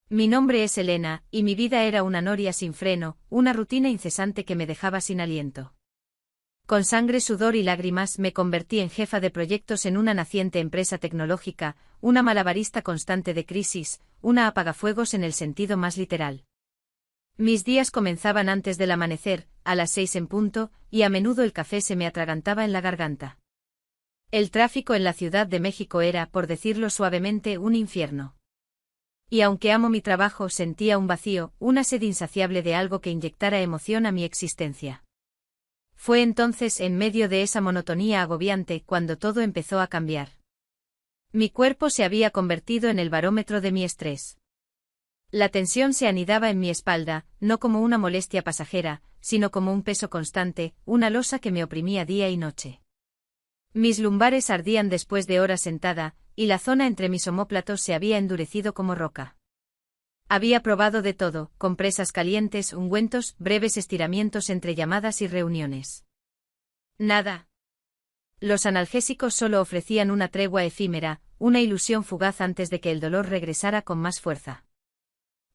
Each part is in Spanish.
Mi nombre es Elena, y mi vida era una noria sin freno, una rutina incesante que me dejaba sin aliento. Con sangre, sudor y lágrimas me convertí en jefa de proyectos en una naciente empresa tecnológica, una malabarista constante de crisis, una apagafuegos en el sentido más literal. Mis días comenzaban antes del amanecer, a las 6 en punto, y a menudo el café se me atragantaba en la garganta. El tráfico en la Ciudad de México era, por decirlo suavemente, un infierno. Y aunque amo mi trabajo, sentía un vacío, una sed insaciable de algo que inyectara emoción a mi existencia. Fue entonces, en medio de esa monotonía agobiante, cuando todo empezó a cambiar. Mi cuerpo se había convertido en el barómetro de mi estrés. La tensión se anidaba en mi espalda, no como una molestia pasajera, sino como un peso constante, una losa que me oprimía día y noche. Mis lumbares ardían después de horas sentada, y la zona entre mis omóplatos se había endurecido como roca. Había probado de todo, compresas calientes, ungüentos, breves estiramientos entre llamadas y reuniones. Nada. Los analgésicos solo ofrecían una tregua efímera, una ilusión fugaz antes de que el dolor regresara con más fuerza.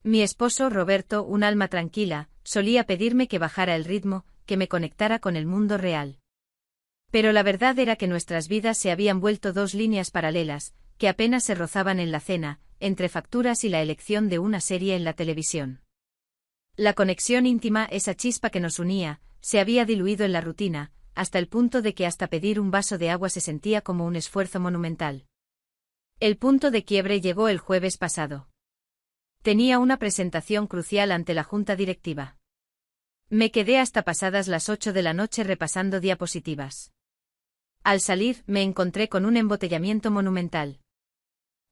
Mi esposo, Roberto, un alma tranquila, solía pedirme que bajara el ritmo, que me conectara con el mundo real. Pero la verdad era que nuestras vidas se habían vuelto dos líneas paralelas, que apenas se rozaban en la cena, entre facturas y la elección de una serie en la televisión. La conexión íntima, esa chispa que nos unía, se había diluido en la rutina, hasta el punto de que hasta pedir un vaso de agua se sentía como un esfuerzo monumental. El punto de quiebre llegó el jueves pasado. Tenía una presentación crucial ante la junta directiva. Me quedé hasta pasadas las 8 de la noche repasando diapositivas. Al salir, me encontré con un embotellamiento monumental.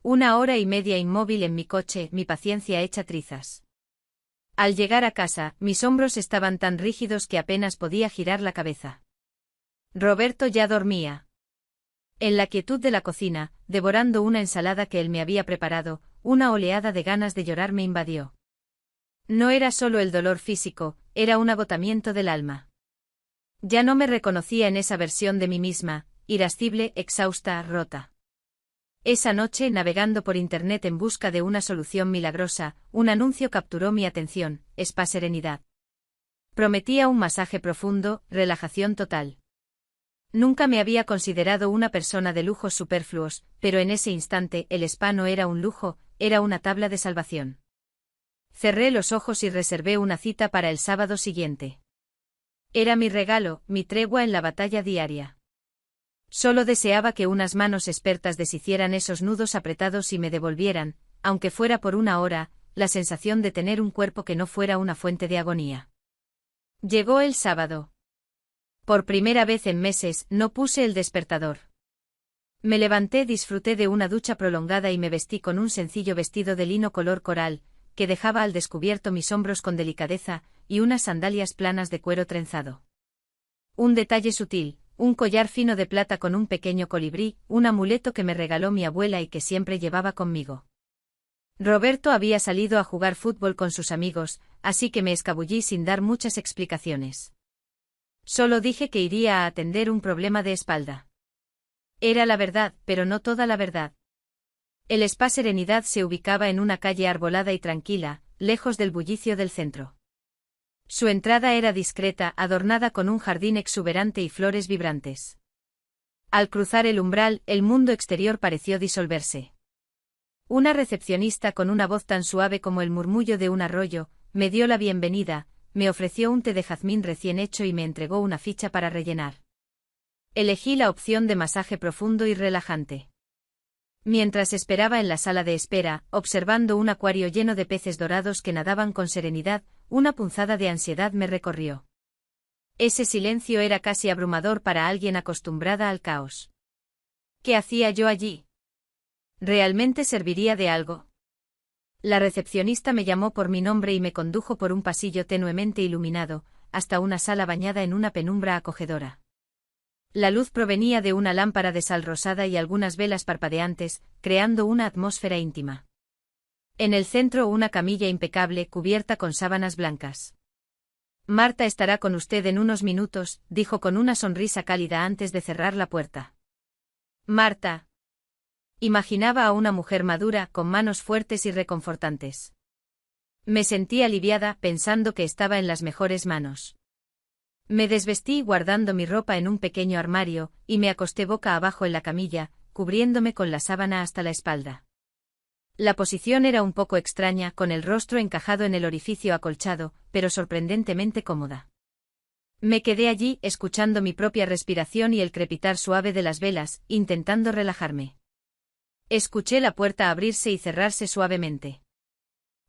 1 hora y media inmóvil en mi coche, mi paciencia hecha trizas. Al llegar a casa, mis hombros estaban tan rígidos que apenas podía girar la cabeza. Roberto ya dormía. En la quietud de la cocina, devorando una ensalada que él me había preparado, una oleada de ganas de llorar me invadió. No era solo el dolor físico, era un agotamiento del alma. Ya no me reconocía en esa versión de mí misma, irascible, exhausta, rota. Esa noche, navegando por internet en busca de una solución milagrosa, un anuncio capturó mi atención: Spa Serenidad. Prometía un masaje profundo, relajación total. Nunca me había considerado una persona de lujos superfluos, pero en ese instante el spa no era un lujo, era una tabla de salvación. Cerré los ojos y reservé una cita para el sábado siguiente. Era mi regalo, mi tregua en la batalla diaria. Solo deseaba que unas manos expertas deshicieran esos nudos apretados y me devolvieran, aunque fuera por 1 hora, la sensación de tener un cuerpo que no fuera una fuente de agonía. Llegó el sábado. Por primera vez en meses, no puse el despertador. Me levanté, disfruté de una ducha prolongada y me vestí con un sencillo vestido de lino color coral, que dejaba al descubierto mis hombros con delicadeza, y unas sandalias planas de cuero trenzado. Un detalle sutil, un collar fino de plata con un pequeño colibrí, un amuleto que me regaló mi abuela y que siempre llevaba conmigo. Roberto había salido a jugar fútbol con sus amigos, así que me escabullí sin dar muchas explicaciones. Solo dije que iría a atender un problema de espalda. Era la verdad, pero no toda la verdad. El Spa Serenidad se ubicaba en una calle arbolada y tranquila, lejos del bullicio del centro. Su entrada era discreta, adornada con un jardín exuberante y flores vibrantes. Al cruzar el umbral, el mundo exterior pareció disolverse. Una recepcionista con una voz tan suave como el murmullo de un arroyo, me dio la bienvenida, me ofreció un té de jazmín recién hecho y me entregó una ficha para rellenar. Elegí la opción de masaje profundo y relajante. Mientras esperaba en la sala de espera, observando un acuario lleno de peces dorados que nadaban con serenidad, una punzada de ansiedad me recorrió. Ese silencio era casi abrumador para alguien acostumbrada al caos. ¿Qué hacía yo allí? ¿Realmente serviría de algo? La recepcionista me llamó por mi nombre y me condujo por un pasillo tenuemente iluminado, hasta una sala bañada en una penumbra acogedora. La luz provenía de una lámpara de sal rosada y algunas velas parpadeantes, creando una atmósfera íntima. En el centro una camilla impecable cubierta con sábanas blancas. Marta estará con usted en unos minutos, dijo con una sonrisa cálida antes de cerrar la puerta. Marta. Imaginaba a una mujer madura, con manos fuertes y reconfortantes. Me sentí aliviada pensando que estaba en las mejores manos. Me desvestí guardando mi ropa en un pequeño armario, y me acosté boca abajo en la camilla, cubriéndome con la sábana hasta la espalda. La posición era un poco extraña, con el rostro encajado en el orificio acolchado, pero sorprendentemente cómoda. Me quedé allí, escuchando mi propia respiración y el crepitar suave de las velas, intentando relajarme. Escuché la puerta abrirse y cerrarse suavemente.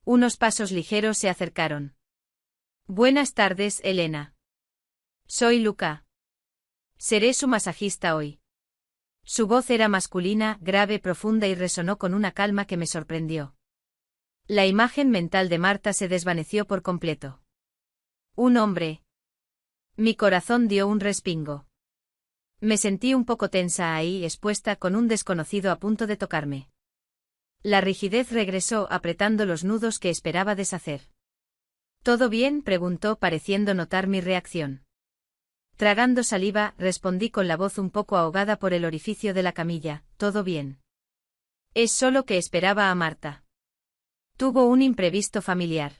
Unos pasos ligeros se acercaron. Buenas tardes, Elena. Soy Luca. Seré su masajista hoy. Su voz era masculina, grave, profunda y resonó con una calma que me sorprendió. La imagen mental de Marta se desvaneció por completo. Un hombre. Mi corazón dio un respingo. Me sentí un poco tensa ahí, expuesta con un desconocido a punto de tocarme. La rigidez regresó, apretando los nudos que esperaba deshacer. ¿Todo bien?, preguntó, pareciendo notar mi reacción. Tragando saliva, respondí con la voz un poco ahogada por el orificio de la camilla, todo bien. Es solo que esperaba a Marta. Tuvo un imprevisto familiar.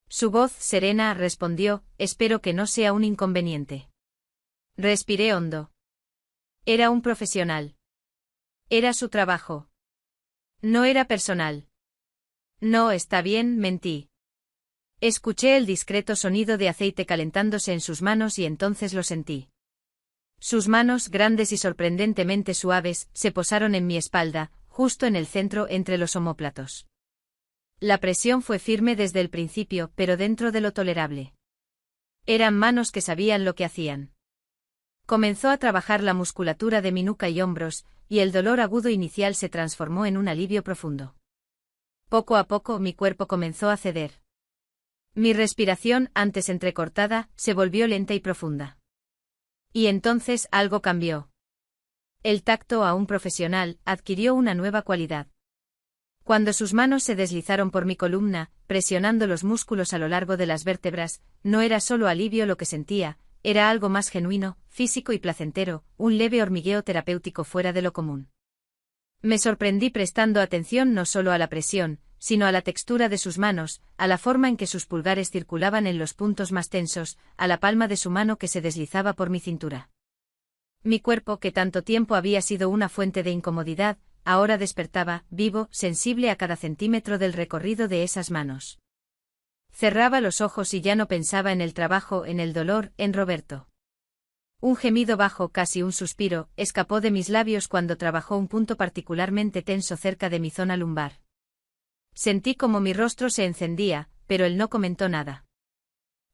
Su voz serena respondió, espero que no sea un inconveniente. Respiré hondo. Era un profesional. Era su trabajo. No era personal. No, está bien, mentí. Escuché el discreto sonido de aceite calentándose en sus manos y entonces lo sentí. Sus manos, grandes y sorprendentemente suaves, se posaron en mi espalda, justo en el centro entre los omóplatos. La presión fue firme desde el principio, pero dentro de lo tolerable. Eran manos que sabían lo que hacían. Comenzó a trabajar la musculatura de mi nuca y hombros, y el dolor agudo inicial se transformó en un alivio profundo. Poco a poco mi cuerpo comenzó a ceder. Mi respiración, antes entrecortada, se volvió lenta y profunda. Y entonces algo cambió. El tacto a un profesional adquirió una nueva cualidad. Cuando sus manos se deslizaron por mi columna, presionando los músculos a lo largo de las vértebras, no era solo alivio lo que sentía, era algo más genuino, físico y placentero, un leve hormigueo terapéutico fuera de lo común. Me sorprendí prestando atención no solo a la presión, sino a la textura de sus manos, a la forma en que sus pulgares circulaban en los puntos más tensos, a la palma de su mano que se deslizaba por mi cintura. Mi cuerpo, que tanto tiempo había sido una fuente de incomodidad, ahora despertaba, vivo, sensible a cada centímetro del recorrido de esas manos. Cerraba los ojos y ya no pensaba en el trabajo, en el dolor, en Roberto. Un gemido bajo, casi un suspiro, escapó de mis labios cuando trabajó un punto particularmente tenso cerca de mi zona lumbar. Sentí como mi rostro se encendía, pero él no comentó nada.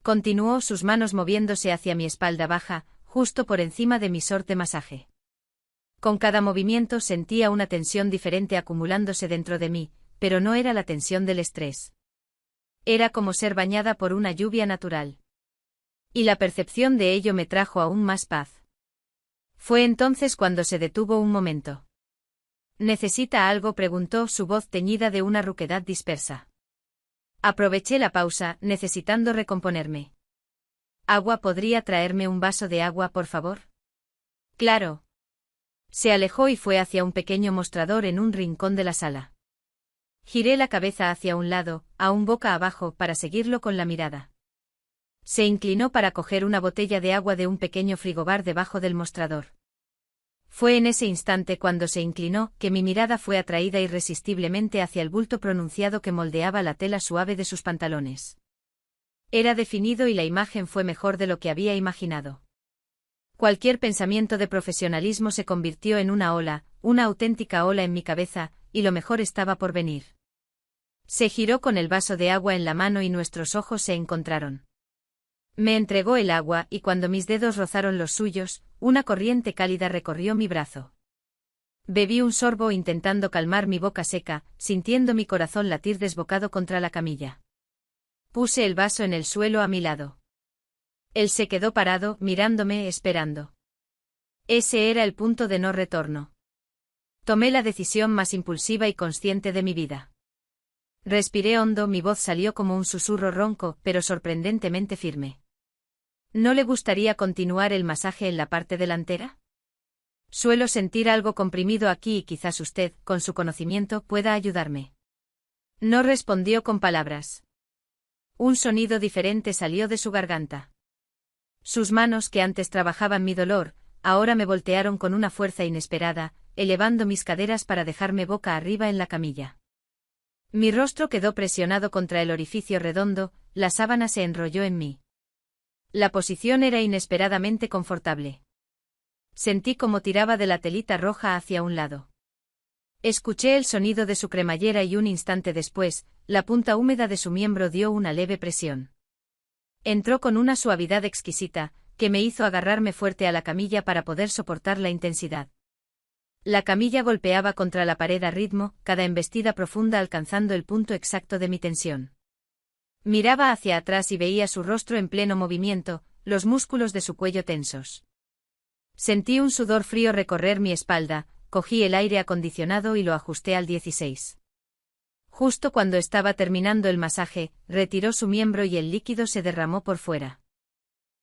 Continuó, sus manos moviéndose hacia mi espalda baja, justo por encima de mi short de masaje. Con cada movimiento sentía una tensión diferente acumulándose dentro de mí, pero no era la tensión del estrés. Era como ser bañada por una lluvia natural. Y la percepción de ello me trajo aún más paz. Fue entonces cuando se detuvo un momento. ¿Necesita algo?, preguntó, su voz teñida de una ruquedad dispersa. Aproveché la pausa, necesitando recomponerme. ¿Agua? ¿Podría traerme un vaso de agua, por favor? Claro. Se alejó y fue hacia un pequeño mostrador en un rincón de la sala. Giré la cabeza hacia un lado, aún boca abajo, para seguirlo con la mirada. Se inclinó para coger una botella de agua de un pequeño frigobar debajo del mostrador. Fue en ese instante cuando se inclinó que mi mirada fue atraída irresistiblemente hacia el bulto pronunciado que moldeaba la tela suave de sus pantalones. Era definido y la imagen fue mejor de lo que había imaginado. Cualquier pensamiento de profesionalismo se convirtió en una ola, una auténtica ola en mi cabeza, y lo mejor estaba por venir. Se giró con el vaso de agua en la mano y nuestros ojos se encontraron. Me entregó el agua y cuando mis dedos rozaron los suyos, una corriente cálida recorrió mi brazo. Bebí un sorbo intentando calmar mi boca seca, sintiendo mi corazón latir desbocado contra la camilla. Puse el vaso en el suelo a mi lado. Él se quedó parado, mirándome, esperando. Ese era el punto de no retorno. Tomé la decisión más impulsiva y consciente de mi vida. Respiré hondo, mi voz salió como un susurro ronco, pero sorprendentemente firme. ¿No le gustaría continuar el masaje en la parte delantera? Suelo sentir algo comprimido aquí y quizás usted, con su conocimiento, pueda ayudarme. No respondió con palabras. Un sonido diferente salió de su garganta. Sus manos, que antes trabajaban mi dolor, ahora me voltearon con una fuerza inesperada, elevando mis caderas para dejarme boca arriba en la camilla. Mi rostro quedó presionado contra el orificio redondo, la sábana se enrolló en mí. La posición era inesperadamente confortable. Sentí como tiraba de la telita roja hacia un lado. Escuché el sonido de su cremallera y un instante después, la punta húmeda de su miembro dio una leve presión. Entró con una suavidad exquisita, que me hizo agarrarme fuerte a la camilla para poder soportar la intensidad. La camilla golpeaba contra la pared a ritmo, cada embestida profunda alcanzando el punto exacto de mi tensión. Miraba hacia atrás y veía su rostro en pleno movimiento, los músculos de su cuello tensos. Sentí un sudor frío recorrer mi espalda, cogí el aire acondicionado y lo ajusté al 16. Justo cuando estaba terminando el masaje, retiró su miembro y el líquido se derramó por fuera.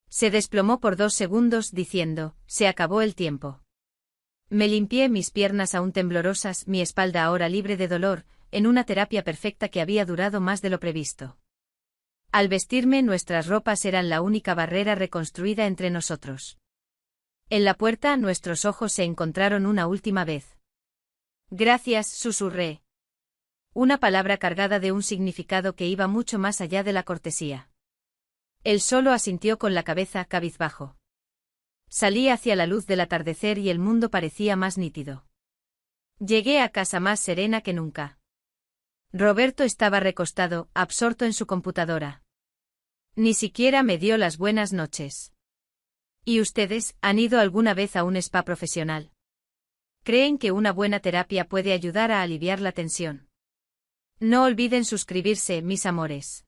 Se desplomó por 2 segundos diciendo, se acabó el tiempo. Me limpié mis piernas aún temblorosas, mi espalda ahora libre de dolor, en una terapia perfecta que había durado más de lo previsto. Al vestirme, nuestras ropas eran la única barrera reconstruida entre nosotros. En la puerta, nuestros ojos se encontraron una última vez. Gracias, susurré. Una palabra cargada de un significado que iba mucho más allá de la cortesía. Él solo asintió con la cabeza, cabizbajo. Salí hacia la luz del atardecer y el mundo parecía más nítido. Llegué a casa más serena que nunca. Roberto estaba recostado, absorto en su computadora. Ni siquiera me dio las buenas noches. ¿Y ustedes, han ido alguna vez a un spa profesional? ¿Creen que una buena terapia puede ayudar a aliviar la tensión? No olviden suscribirse, mis amores.